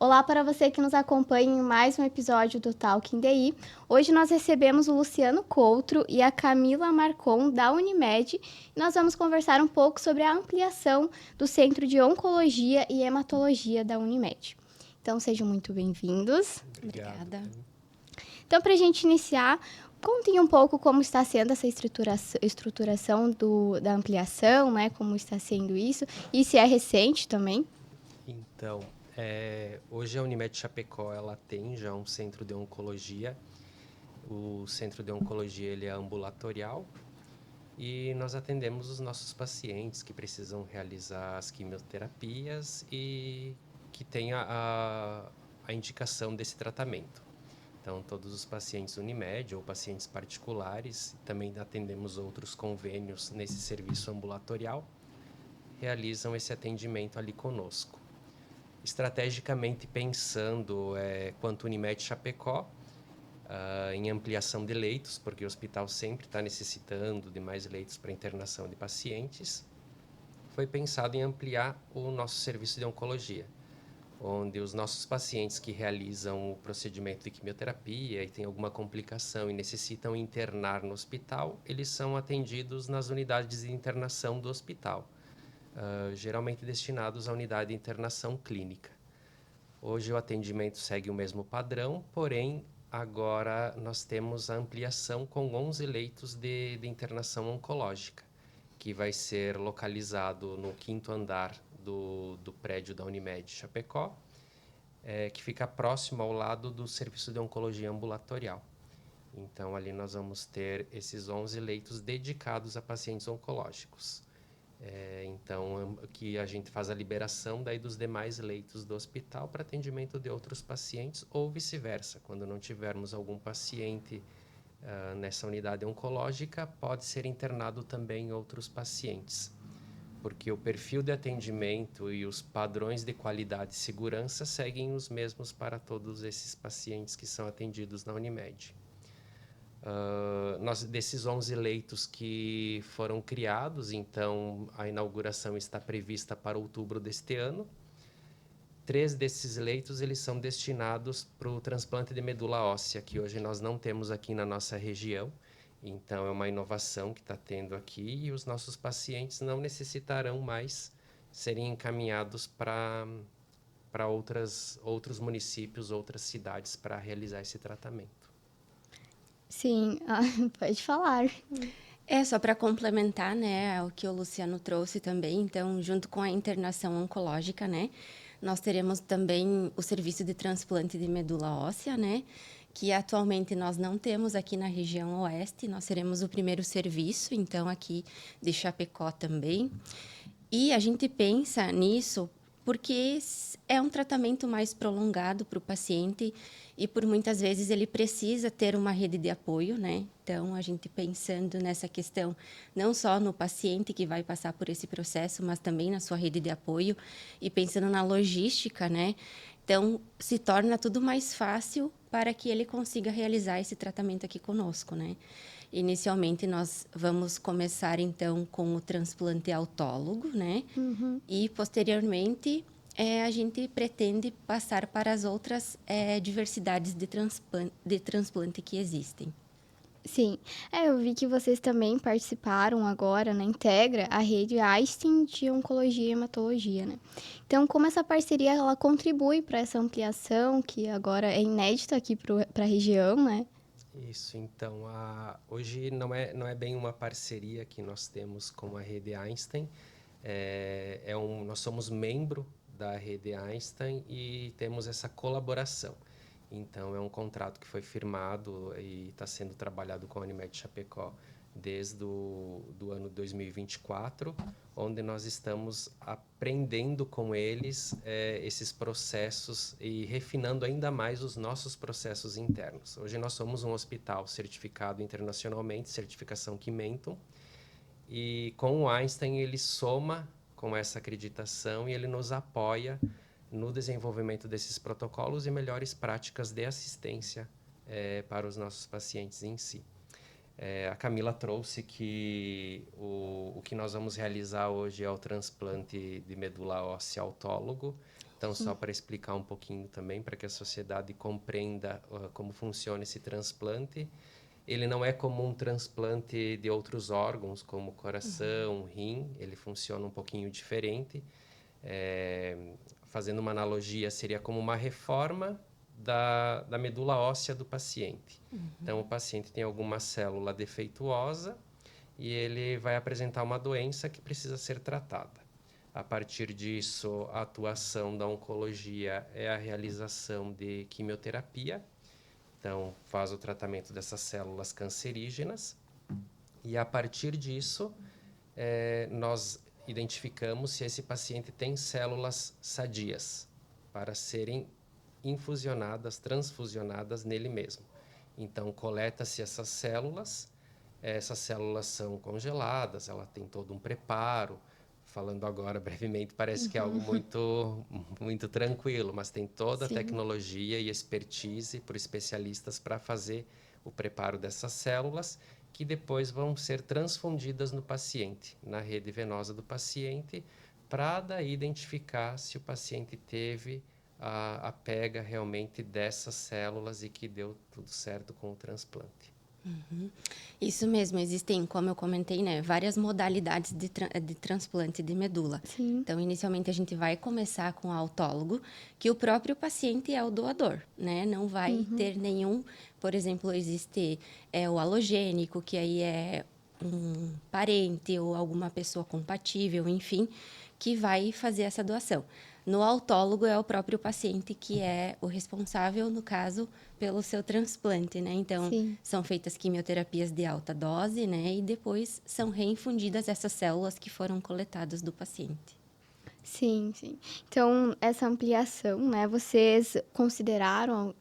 Olá para você que nos acompanha em mais um episódio do Talking DI. Hoje nós recebemos o Luciano Coutro e a Camila Marcon, da Unimed, e nós vamos conversar um pouco sobre a ampliação do Centro de Oncologia e Hematologia da Unimed. Então, sejam muito bem-vindos. Obrigado. Obrigada. Então, para a gente iniciar, contem um pouco como está sendo essa estruturação da ampliação, né? Como está sendo isso, e se é recente também. Então, hoje a Unimed Chapecó ela tem já um centro de oncologia. O centro de oncologia ele é ambulatorial e nós atendemos os nossos pacientes que precisam realizar as quimioterapias e que têm a indicação desse tratamento. Então, todos os pacientes Unimed ou pacientes particulares, também atendemos outros convênios nesse serviço ambulatorial, realizam esse atendimento ali conosco. Estrategicamente pensando, quanto Unimed Chapecó, em ampliação de leitos, porque o hospital sempre está necessitando de mais leitos para internação de pacientes, foi pensado em ampliar o nosso serviço de oncologia, onde os nossos pacientes que realizam o procedimento de quimioterapia e têm alguma complicação e necessitam internar no hospital, eles são atendidos nas unidades de internação do hospital, geralmente destinados à unidade de internação clínica. Hoje o atendimento segue o mesmo padrão, porém agora nós temos a ampliação com 11 leitos de internação oncológica, que vai ser localizado no 5º andar do prédio da Unimed Chapecó, que fica próximo ao lado do serviço de oncologia ambulatorial. Então ali nós vamos ter esses 11 leitos dedicados a pacientes oncológicos. Então, que a gente faz a liberação daí dos demais leitos do hospital para atendimento de outros pacientes ou vice-versa. Quando não tivermos algum paciente nessa unidade oncológica, pode ser internado também outros pacientes, porque o perfil de atendimento e os padrões de qualidade e segurança seguem os mesmos para todos esses pacientes que são atendidos na Unimed. Desses 11 leitos que foram criados, então a inauguração está prevista para outubro deste ano. 3 desses leitos eles são destinados para o transplante de medula óssea, que hoje nós não temos aqui na nossa região. Então é uma inovação que está tendo aqui e os nossos pacientes não necessitarão mais serem encaminhados para outros municípios, outras cidades para realizar esse tratamento. Sim, pode falar. Só para complementar, né, o que o Luciano trouxe também, então, junto com a internação oncológica, né, nós teremos também o serviço de transplante de medula óssea, né, que atualmente nós não temos aqui na região oeste, nós seremos o primeiro serviço, então, aqui de Chapecó também. E a gente pensa nisso porque é um tratamento mais prolongado para o paciente e por muitas vezes ele precisa ter uma rede de apoio, né? Então, a gente pensando nessa questão, não só no paciente que vai passar por esse processo, mas também na sua rede de apoio e pensando na logística, né? Então, se torna tudo mais fácil para que ele consiga realizar esse tratamento aqui conosco, né? Inicialmente, nós vamos começar, então, com o transplante autólogo, né? Uhum. E, posteriormente, a gente pretende passar para as outras diversidades de transplante que existem. Sim, eu vi que vocês também participaram agora, né, integra a rede Einstein de Oncologia e Hematologia, né? Então, como essa parceria, ela contribui para essa ampliação, que agora é inédita aqui para a região, né? Isso, então, hoje não é bem uma parceria que nós temos com a rede Einstein, nós somos membro da rede Einstein e temos essa colaboração. Então, é um contrato que foi firmado e está sendo trabalhado com a Unimed Chapecó desde do ano 2024, onde nós estamos aprendendo com eles esses processos e refinando ainda mais os nossos processos internos. Hoje nós somos um hospital certificado internacionalmente, certificação Quimentum, e com o Einstein ele soma com essa acreditação e ele nos apoia no desenvolvimento desses protocolos e melhores práticas de assistência para os nossos pacientes em si. A Camila trouxe que o que nós vamos realizar hoje é o transplante de medula óssea autólogo, Então, só para explicar um pouquinho também, para que a sociedade compreenda como funciona esse transplante, ele não é como um transplante de outros órgãos, como coração, rim, ele funciona um pouquinho diferente. Fazendo uma analogia, seria como uma reforma da medula óssea do paciente. Então, o paciente tem alguma célula defeituosa e ele vai apresentar uma doença que precisa ser tratada. A partir disso, a atuação da oncologia é a realização de quimioterapia. Então, faz o tratamento dessas células cancerígenas. E a partir disso, nós identificamos se esse paciente tem células sadias para serem infusionadas, transfusionadas nele mesmo. Então, coleta-se essas células são congeladas, ela tem todo um preparo. Falando agora brevemente, parece que é algo muito tranquilo, mas tem toda a tecnologia e expertise por especialistas para fazer o preparo dessas células, que depois vão ser transfundidas no paciente, na rede venosa do paciente, para daí identificar se o paciente teve a pega realmente dessas células e que deu tudo certo com o transplante. Isso mesmo, existem, como eu comentei, né, várias modalidades de transplante de medula. Sim. Então, inicialmente, a gente vai começar com o autólogo, que o próprio paciente é o doador, né? Não vai ter nenhum, por exemplo, existe o halogênico, que aí é um parente ou alguma pessoa compatível, enfim, que vai fazer essa doação. No autólogo é o próprio paciente que é o responsável, no caso, pelo seu transplante, né? Então, são feitas quimioterapias de alta dose, né? E depois são reinfundidas essas células que foram coletadas do paciente. Sim. Então, essa ampliação, né? Vocês consideraram,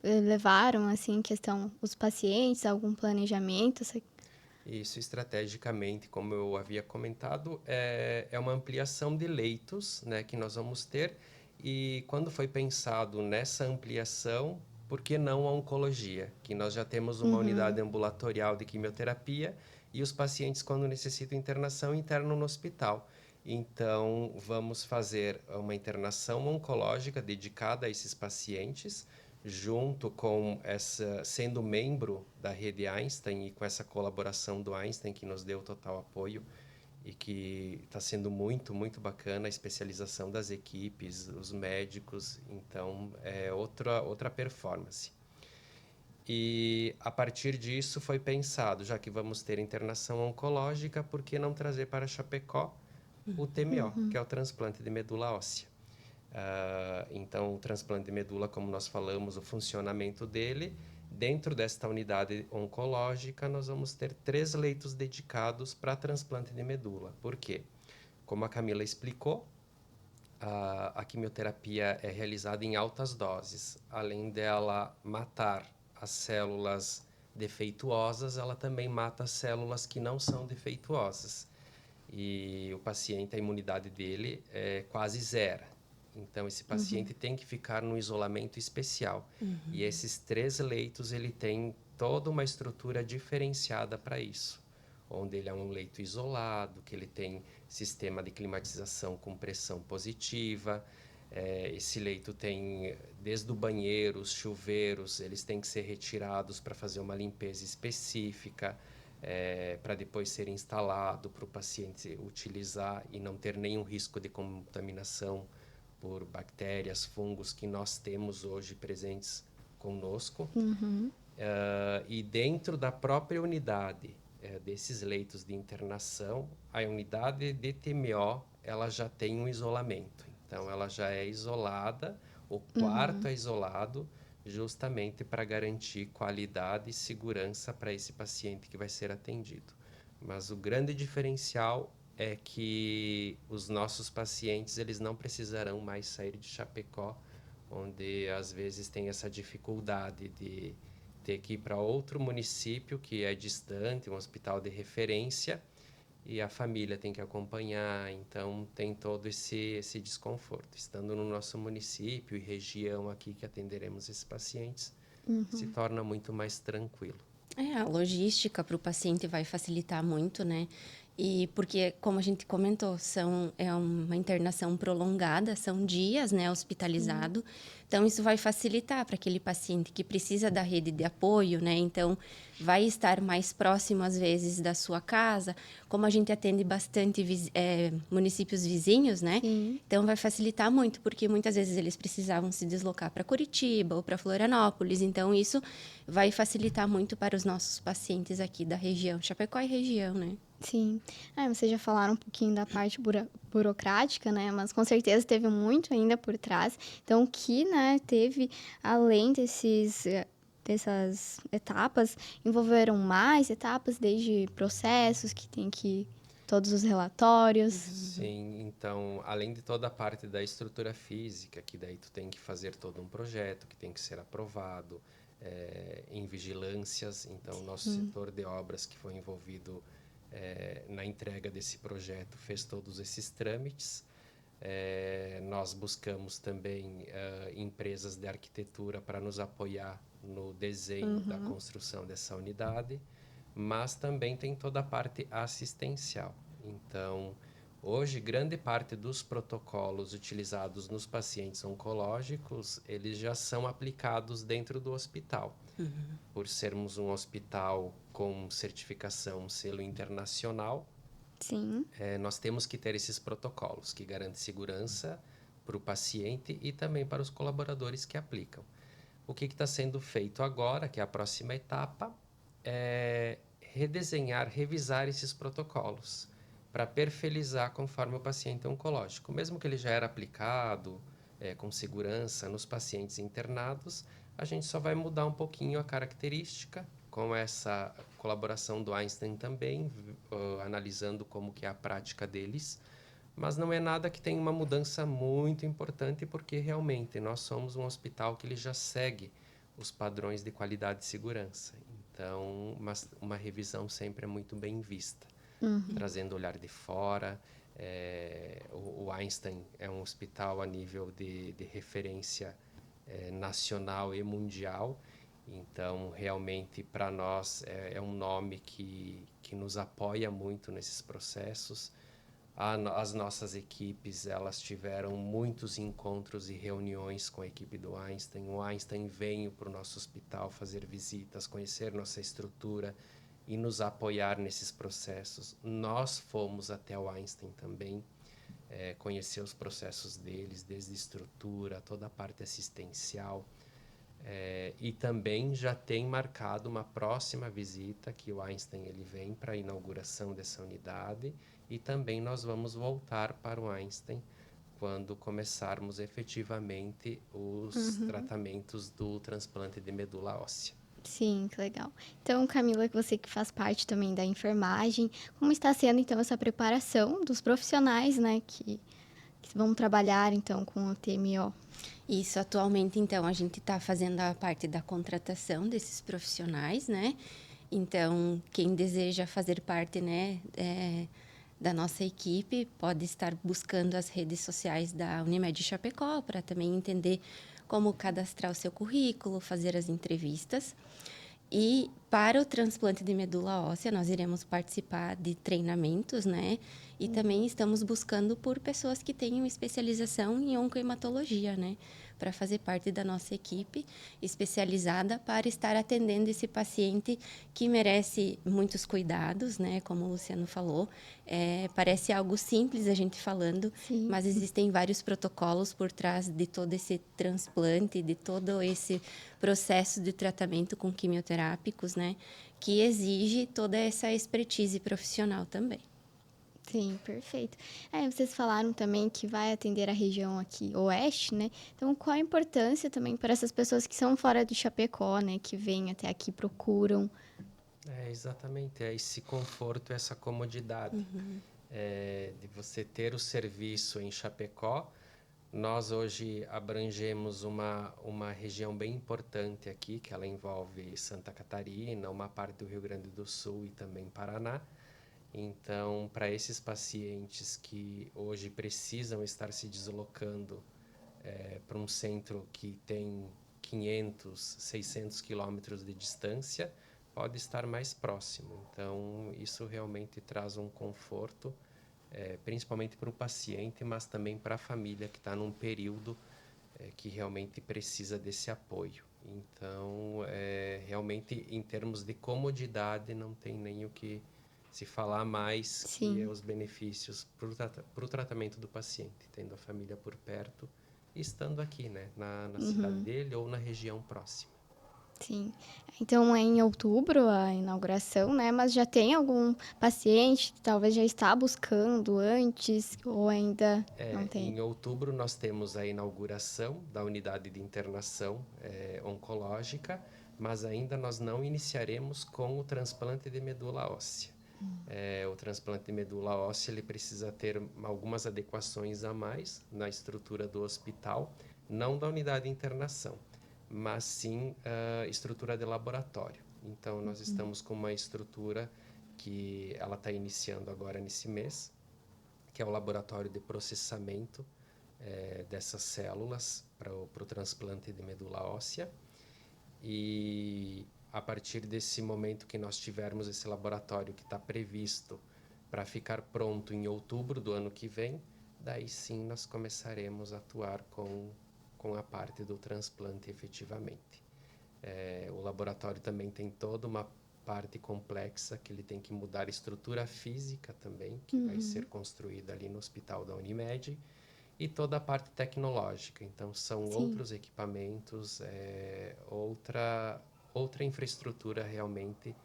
levaram, assim, em questão os pacientes, algum planejamento? Isso, estrategicamente, como eu havia comentado, é uma ampliação de leitos, né, que nós vamos ter. E quando foi pensado nessa ampliação, por que não a oncologia? Que nós já temos uma unidade ambulatorial de quimioterapia e os pacientes, quando necessitam internação, internam no hospital. Então, vamos fazer uma internação oncológica dedicada a esses pacientes, junto com sendo membro da rede Einstein e com essa colaboração do Einstein que nos deu total apoio e que está sendo muito bacana a especialização das equipes, os médicos, então é outra performance. E a partir disso foi pensado, já que vamos ter internação oncológica, por que não trazer para Chapecó o TMO, que é o transplante de medula óssea? Então, o transplante de medula, como nós falamos, o funcionamento dele, dentro desta unidade oncológica, nós vamos ter 3 leitos dedicados para transplante de medula. Por quê? Como a Camila explicou, a quimioterapia é realizada em altas doses. Além dela matar as células defeituosas, ela também mata as células que não são defeituosas. E o paciente, a imunidade dele é quase zero. Então, esse paciente tem que ficar num isolamento especial. E esses 3 leitos, ele tem toda uma estrutura diferenciada para isso. Onde ele é um leito isolado, que ele tem sistema de climatização com pressão positiva. Esse leito tem, desde o banheiro, os chuveiros, eles têm que ser retirados para fazer uma limpeza específica. Para depois ser instalado para o paciente utilizar e não ter nenhum risco de contaminação por bactérias, fungos que nós temos hoje presentes conosco. E dentro da própria unidade desses leitos de internação, a unidade de TMO ela já tem um isolamento. Então, ela já é isolada, o quarto é isolado, justamente para garantir qualidade e segurança para esse paciente que vai ser atendido. Mas o grande diferencial é que os nossos pacientes eles não precisarão mais sair de Chapecó, onde às vezes tem essa dificuldade de ter que ir para outro município que é distante, um hospital de referência, e a família tem que acompanhar, então tem todo esse desconforto. Estando no nosso município e região aqui que atenderemos esses pacientes, se torna muito mais tranquilo. A logística para o paciente vai facilitar muito, né? E porque, como a gente comentou, é uma internação prolongada, são dias, né, hospitalizado. Então, isso vai facilitar para aquele paciente que precisa da rede de apoio, né? Então, vai estar mais próximo, às vezes, da sua casa. Como a gente atende bastante municípios vizinhos, né? Sim. Então, vai facilitar muito, porque muitas vezes eles precisavam se deslocar para Curitiba ou para Florianópolis. Então, isso vai facilitar muito para os nossos pacientes aqui da região, Chapecó e região, né? Sim. Vocês já falaram um pouquinho da parte burocrática, né? Mas com certeza teve muito ainda por trás. Então, o que, né, teve além dessas etapas, envolveram mais etapas, desde processos que tem que todos os relatórios. Sim, então, além de toda a parte da estrutura física, que daí tu tem que fazer todo um projeto, que tem que ser aprovado, em vigilâncias. Então, o nosso setor de obras que foi envolvido na entrega desse projeto fez todos esses trâmites. Nós buscamos também empresas de arquitetura para nos apoiar no desenho da construção dessa unidade, mas também tem toda a parte assistencial. Então, hoje, grande parte dos protocolos utilizados nos pacientes oncológicos, eles já são aplicados dentro do hospital. Por sermos um hospital com certificação, selo internacional, Sim. nós temos que ter esses protocolos que garantem segurança para o paciente e também para os colaboradores que aplicam. O que está sendo feito agora, que é a próxima etapa, é redesenhar, revisar esses protocolos para perfilizar conforme o paciente é oncológico. Mesmo que ele já era aplicado com segurança nos pacientes internados, a gente só vai mudar um pouquinho a característica, com essa colaboração do Einstein também, analisando como que é a prática deles, mas não é nada que tenha uma mudança muito importante, porque realmente nós somos um hospital que ele já segue os padrões de qualidade e segurança. Então, uma revisão sempre é muito bem vista, trazendo o olhar de fora. O Einstein é um hospital a nível de referência nacional e mundial. Então, realmente, para nós, é um nome que nos apoia muito nesses processos. As nossas equipes, elas tiveram muitos encontros e reuniões com a equipe do Einstein. O Einstein veio para o nosso hospital fazer visitas, conhecer nossa estrutura e nos apoiar nesses processos. Nós fomos até o Einstein também, conhecer os processos deles, desde estrutura, toda a parte assistencial. E também já tem marcado uma próxima visita que o Einstein ele vem para a inauguração dessa unidade, e também nós vamos voltar para o Einstein quando começarmos efetivamente os tratamentos do transplante de medula óssea. Sim, que legal. Então, Camila, você que faz parte também da enfermagem, como está sendo então essa preparação dos profissionais, né, que vão trabalhar então com o TMO? Isso, atualmente, então, a gente está fazendo a parte da contratação desses profissionais, né? Então, quem deseja fazer parte, né, da nossa equipe, pode estar buscando as redes sociais da Unimed Chapecó para também entender como cadastrar o seu currículo, fazer as entrevistas. E para o transplante de medula óssea, nós iremos participar de treinamentos, né? E também estamos buscando por pessoas que tenham especialização em oncohematologia, né? Para fazer parte da nossa equipe especializada para estar atendendo esse paciente que merece muitos cuidados, né? Como o Luciano falou, parece algo simples a gente falando, Sim. mas existem vários protocolos por trás de todo esse transplante, de todo esse processo de tratamento com quimioterápicos, né? Que exige toda essa expertise profissional também. Sim, perfeito. Vocês falaram também que vai atender a região aqui oeste, né? Então, qual a importância também para essas pessoas que são fora de Chapecó, né? Que vêm até aqui, procuram? Exatamente, é esse conforto, essa comodidade de você ter o serviço em Chapecó. Nós hoje abrangemos uma região bem importante aqui, que ela envolve Santa Catarina, uma parte do Rio Grande do Sul e também Paraná. Então, para esses pacientes que hoje precisam estar se deslocando para um centro que tem 500, 600 quilômetros de distância, pode estar mais próximo. Então, isso realmente traz um conforto, principalmente para o paciente, mas também para a família que está num período que realmente precisa desse apoio. Então, realmente, em termos de comodidade, não tem nem o que se falar mais que Sim. os benefícios para o tratamento do paciente, tendo a família por perto e estando aqui, né, na cidade dele ou na região próxima. Sim. Então é em outubro a inauguração, né? Mas já tem algum paciente que talvez já está buscando antes ou ainda não tem? Em outubro, nós temos a inauguração da unidade de internação oncológica, mas ainda nós não iniciaremos com o transplante de medula óssea. O transplante de medula óssea ele precisa ter algumas adequações a mais na estrutura do hospital, não da unidade de internação, mas sim a estrutura de laboratório. Então, nós estamos com uma estrutura que ela está iniciando agora nesse mês, que é o laboratório de processamento dessas células para o transplante de medula óssea. E a partir desse momento que nós tivermos esse laboratório que está previsto para ficar pronto em outubro do ano que vem, daí sim nós começaremos a atuar com a parte do transplante efetivamente. O laboratório também tem toda uma parte complexa que ele tem que mudar a estrutura física também, que vai ser construída ali no hospital da Unimed, e toda a parte tecnológica. Então, são outros equipamentos, outra infraestrutura realmente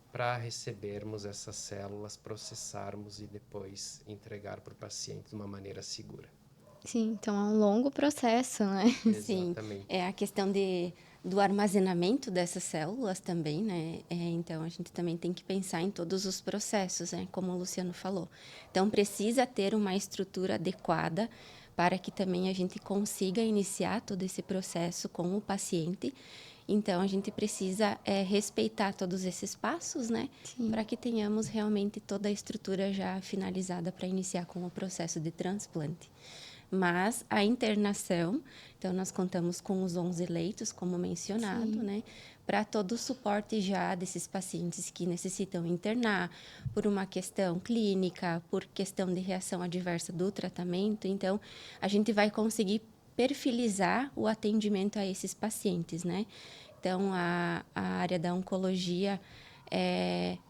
para recebermos essas células, processarmos e depois entregar para o paciente de uma maneira segura. Sim, então é um longo processo, né? Sim, Exatamente. é a questão do armazenamento dessas células também, né? Então, a gente também tem que pensar em todos os processos, né? Como o Luciano falou. Então, precisa ter uma estrutura adequada para que também a gente consiga iniciar todo esse processo com o paciente. Então, a gente precisa respeitar todos esses passos, né? Sim. Para que tenhamos realmente toda a estrutura já finalizada para iniciar com o processo de transplante. Mas a internação, então nós contamos com os 11 leitos, como mencionado, né? Para todo o suporte já desses pacientes que necessitam internar por uma questão clínica, por questão de reação adversa do tratamento. Então, a gente vai conseguir perfilizar o atendimento a esses pacientes, né? Então, a área da oncologia,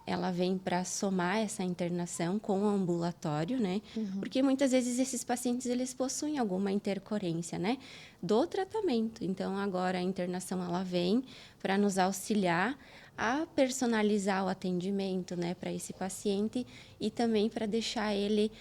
ela vem para somar essa internação com o ambulatório, né? Porque muitas vezes esses pacientes, eles possuem alguma intercorrência, né? Do tratamento. Então, agora a internação, ela vem para nos auxiliar a personalizar o atendimento, né? Para esse paciente e também para deixar ele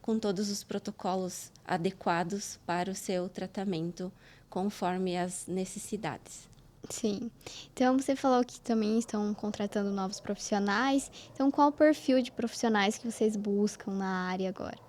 com todos os protocolos adequados para o seu tratamento, conforme as necessidades. Sim. Então, você falou que também estão contratando novos profissionais. Então, qual o perfil de profissionais que vocês buscam na área agora?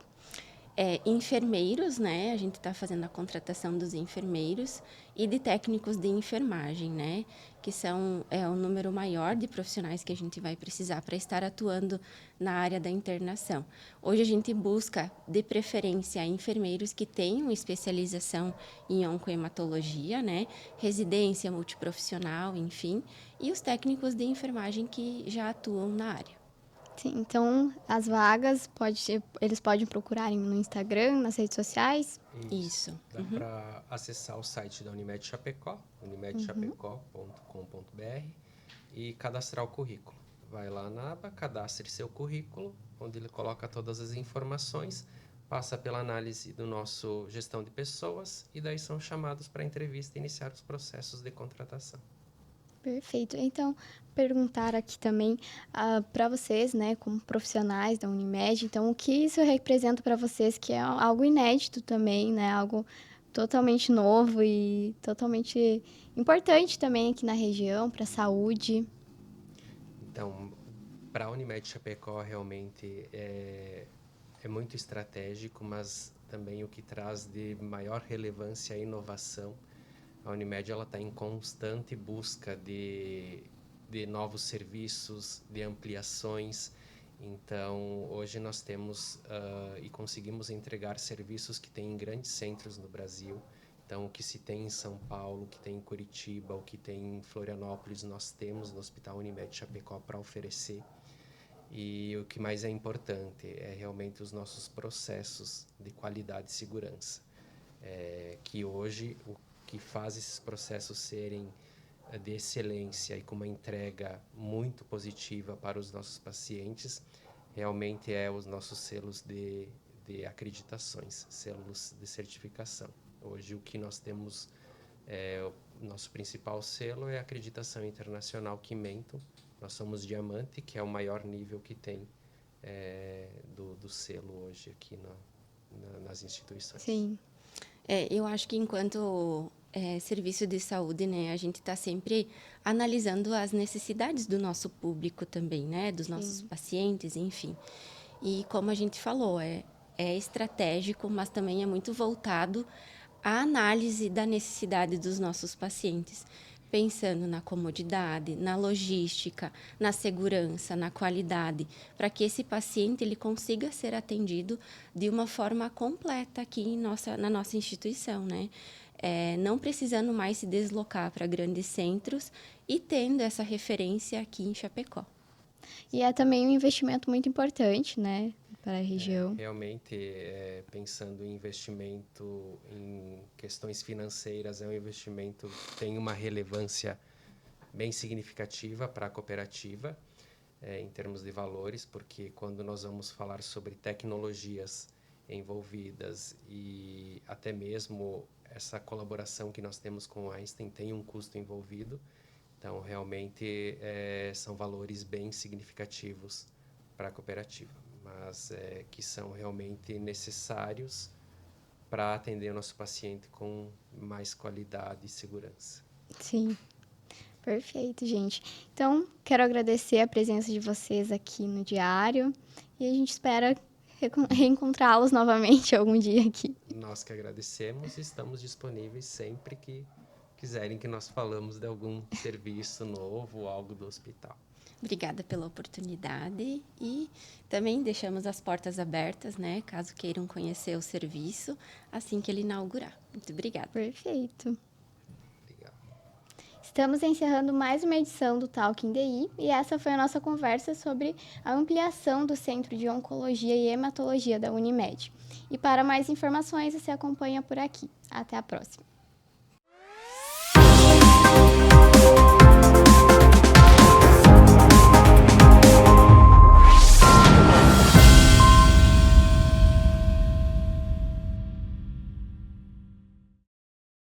Enfermeiros, né? A gente está fazendo a contratação dos enfermeiros e de técnicos de enfermagem, né? Que são o número maior de profissionais que a gente vai precisar para estar atuando na área da internação. Hoje a gente busca, de preferência, enfermeiros que tenham especialização em oncohematologia, né? Residência multiprofissional, enfim, e os técnicos de enfermagem que já atuam na área. Sim, então, as vagas, eles podem procurarem no Instagram, nas redes sociais? Isso. Dá para acessar o site da Unimed Chapecó, unimedchapecó.com.br, e cadastrar o currículo. Vai lá na aba, cadastre seu currículo, onde ele coloca todas as informações, passa pela análise do nosso gestão de pessoas e daí são chamados para entrevista e iniciar os processos de contratação. Perfeito. Então, perguntar aqui também para vocês, né, como profissionais da Unimed, então, o que isso representa para vocês, que é algo inédito também, né, algo totalmente novo e totalmente importante também aqui na região, para a saúde. Então, para a Unimed Chapecó, realmente é muito estratégico, mas também o que traz de maior relevância é a inovação. A Unimed está em constante busca de novos serviços, de ampliações. Então, hoje nós temos e conseguimos entregar serviços que tem em grandes centros no Brasil. Então, o que se tem em São Paulo, o que tem em Curitiba, o que tem em Florianópolis, nós temos no Hospital Unimed Chapecó para oferecer. E o que mais é importante é realmente os nossos processos de qualidade e segurança. Que hoje o que faz esses processos serem de excelência e com uma entrega muito positiva para os nossos pacientes, realmente os nossos selos de acreditações, selos de certificação. Hoje o que nós temos, o nosso principal selo é a acreditação internacional Quimento. Nós somos diamante, que é o maior nível que tem do selo hoje aqui nas instituições. Sim. Eu acho que enquanto serviço de saúde, né, a gente está sempre analisando as necessidades do nosso público também, né, dos nossos pacientes, enfim. E como a gente falou, é estratégico, mas também é muito voltado à análise da necessidade dos nossos pacientes, pensando na comodidade, na logística, na segurança, na qualidade, para que esse paciente ele consiga ser atendido de uma forma completa aqui na nossa instituição, né? Não precisando mais se deslocar para grandes centros e tendo essa referência aqui em Chapecó. E é também um investimento muito importante, né, para a região. Realmente, pensando em investimento em questões financeiras, é um investimento que tem uma relevância bem significativa para a cooperativa, em termos de valores, porque quando nós vamos falar sobre tecnologias envolvidas e até mesmo essa colaboração que nós temos com o Einstein tem um custo envolvido. Então, realmente, são valores bem significativos para a cooperativa, mas que são realmente necessários para atender o nosso paciente com mais qualidade e segurança. Sim, perfeito, gente. Então, quero agradecer a presença de vocês aqui no Diário e a gente espera reencontrá-los novamente algum dia aqui. Nós que agradecemos e estamos disponíveis sempre que quiserem que nós falamos de algum serviço novo ou algo do hospital. Obrigada pela oportunidade e também deixamos as portas abertas, né, caso queiram conhecer o serviço assim que ele inaugurar. Muito obrigada. Perfeito. Obrigado. Estamos encerrando mais uma edição do Talking DI e essa foi a nossa conversa sobre a ampliação do Centro de Oncologia e Hematologia da Unimed. E para mais informações, você acompanha por aqui. Até a próxima.